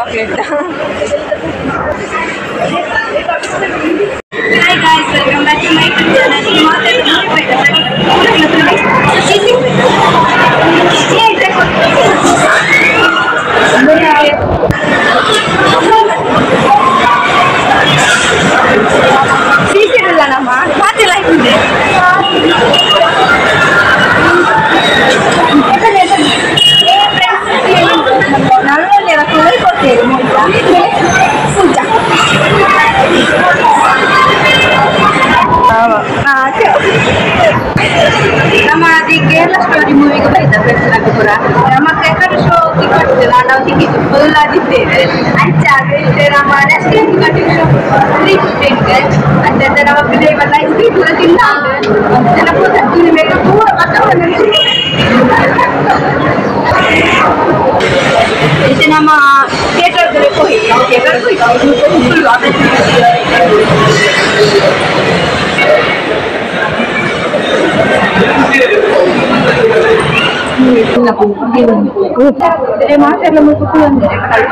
chocolate. Hi guys, welcome back to my channel. Nama di Kerala story movie ko kita personal ko pura. Nama kaya show ticket dila na ticket bola dite. Ancha dite nama restaurant ticket show free ticket. Ancha nama pilih balai free pura tinda. Nama ko tadi mereka pura macam mana ni? Itu nama theater dulu ko hi. Theater ko hi. Full water.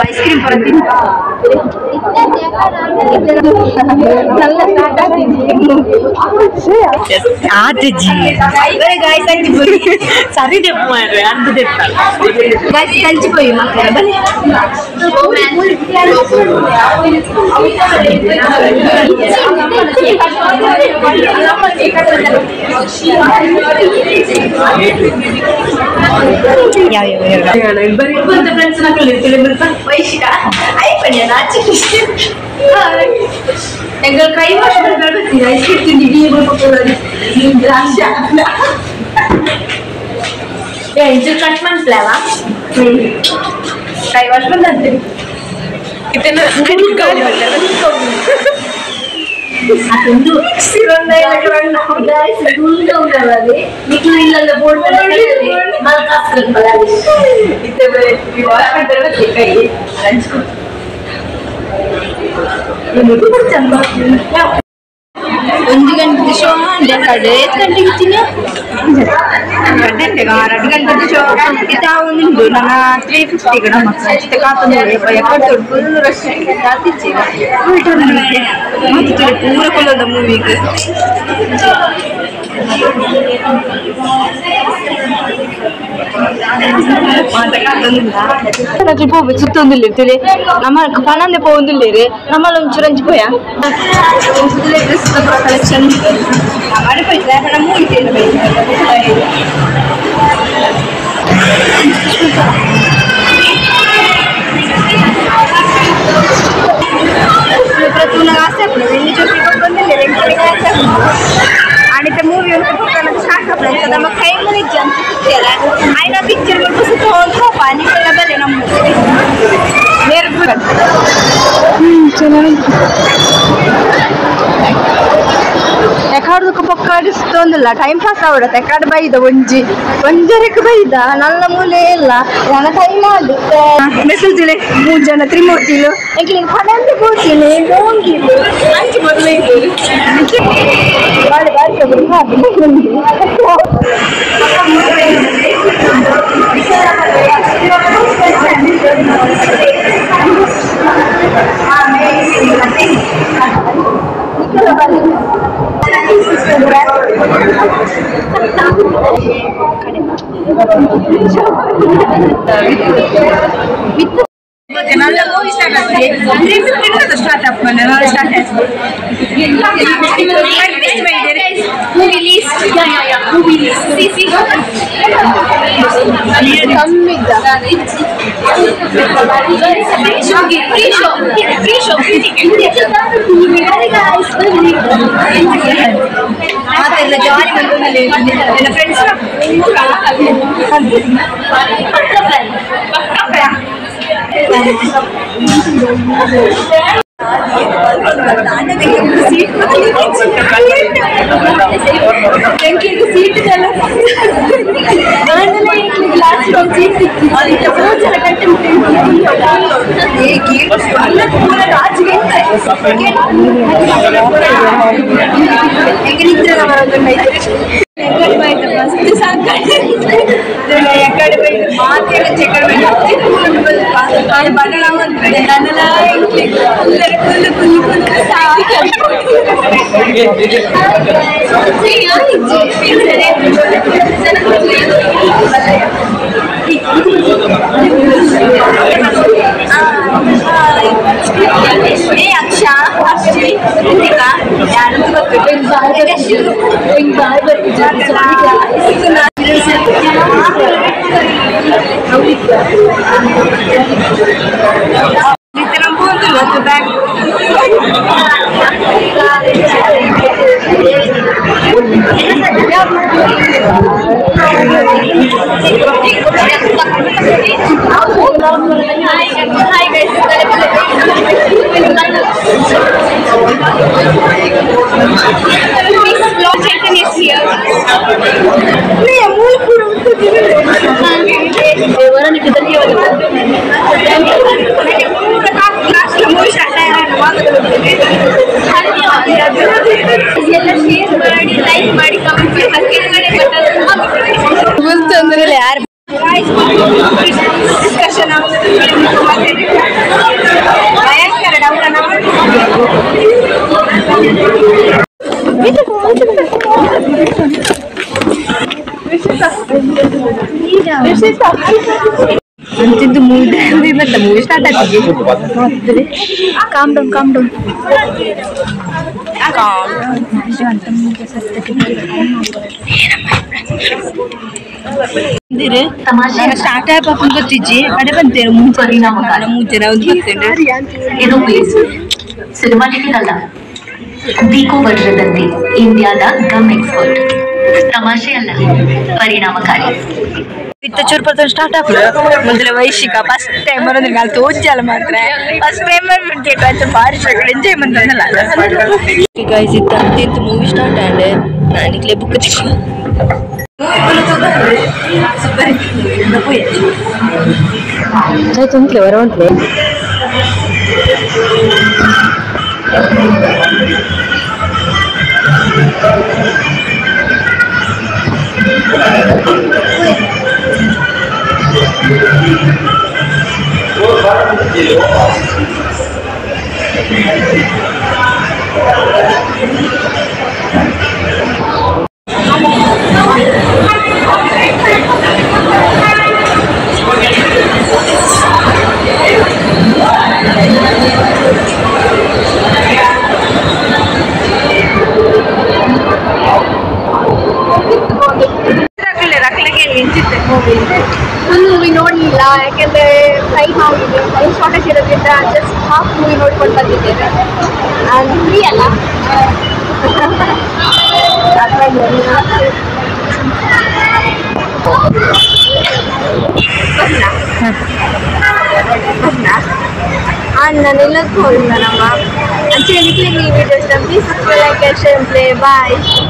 Ice cream for a thing. Guys, sorry, Engkau kaya macam berapa tidak istri tu dia berpopular di Indonesia. Ya, itu cashman flavor. Kaya macam nanti. Kita nak kau Aku tu sirandai lagi orang nak guys, dulu dong lagi. Itu ilah board lagi. Malkas kan lagi. Itu berapa kan terus dikai. Lanjut. Ini tu bercanda. Undi kan tu show dia ada kan tingginya. Ada dengar, ada kan tu show kita undi dulu na 350 kan macam kita kata ni lepas yang tu full rush kita tici. Itu ni. Itu pura pura dah movie ke. Nanti pun betul tu le, tu le. Nama kapanan le pun tu le re. Nama lunchuran juga ya. Tu le dress collection. Ada pun saya pernah movie tu le. Tu nak asap, ini jadi kau ni le, ini asap. आणि त्या मूवीवर बघताना छान आपल्याला तर मग काही मुली jump केला आणि ना पिक्चरवर कसं तो पाणी केला झाले ना निर्भर ಎಕಾಡ್ದಕ್ಕೆ ಪಕ್ಕ ಇಷ್ಟೊಂದಿಲ್ಲ ಟೈಮ್ ಪಾಸ್ ಆವಡತ್ತೆ ಎಕಾಡ್ ಬೈದ ಒಂಜರಕ್ಕೆ ಬೈದ ನನ್ನ ಮೂಲೆ ಇಲ್ಲ ನನ್ನ ಟೈಮ್ ಆಗುತ್ತೆ ಮೆಸೇಜ್ಲೆ 3 ಜನ ತ್ರಿಮೂರ್ತಿಲು ಎಂಕ್ಲಿ ಪಡಂದೆ ಕೂತಿಲೆ ಹೋಗಿಲು ಅಂಚಿ ಮೊದಲೈದು ಬಾಳೆ ಬಾಳೆ ತಗೊಂಡು Kenapa movie start lagi? Kita start up mana? Start as movie list. Ya. Movie list. See. Kami dah. Free show. Guys. Ada lagi mana ni? Ada friends lah. ఎక్కడి బయట మస్తు సంకటి ఎక్కడి బయట మాకే ఎక్కడ బయట అది బట్టడం ఉంటుంది నన్నలా కుళ్ళు కుళ్ళు కుళ్ళు కుళ్ళు ఏ అక్ష అక్షి Literam punto lo bag. Hi guys. Chaithanya is here. Discussion the movie started. Calm down. Calm down. Start ಆಗಿ ಗೊತ್ತಿಜ್ಜಿ ಕಡೆ ಬಂತೇನೆ ಮುಂಚೆ ಇದು ಸಿನಿಮಾಟಿಕಲ್ಲ ಬೀಕೋ ವರ್ಷದಂತೆ ಇಂಡಿಯಾದ ಗಮ್ ಎಕ್ಸ್ಪರ್ಟ್ ತಮಾಷೆ ಅಲ್ಲ ಪರಿಣಾಮಕಾರಿ ಚೂರು ಪರ್ಸೆಂಟ್ ಸ್ಟಾರ್ಟ್ ಆಗ್ತದೆ ಮೊದಲ ವೈಶಿಕ ಫಸ್ಟ್ ಟೈಮ್ ಬರೋದ್ರಿಗೆ ಅಲ್ಲಿ ತೋಜಲ್ಲ ಮಾತ್ರ ಫಸ್ಟ್ ಟೈಮ್ ಥಿಯೇಟರ್ ಅಂತ ಭಾರಿ ಎಂಜಾಯ್ ಮಾಡ್ತಾನಲ್ಲ ಗೈಸ್ ಇತ್ತು ಅಂತಿಂತ ಮೂವಿ ಸ್ಟಾರ್ಟ್ ಆ್ಯಂಡ್ ನಾನು ಈಗಲೇ ಬುಕ್ ಚೈತನ್ಯ ವರವಂತಲೇ ಫುಲ್ ಮೂವಿ ನೋಡಲಿಲ್ಲ ಯಾಕೆಂದರೆ ಟೈಮ್ ಆಗಿದೆ ಟೈಮ್ ಶಾರ್ಟೇಜ್ ಇರೋದ್ರಿಂದ ಜಸ್ಟ್ ಹಾಫ್ ಮೂವಿ ನೋಡ್ಕೊಂಡು ಬಂದಿದ್ದೇವೆ ಆ್ಯಂಡ್ ಫ್ರೀ ಅಲ್ಲ ನಾನೆಲ್ಲ ಹೋಗಿಲ್ಲ ನಮ್ಮ ಅಂಚೆ ಈ videos please subscribe like share play bye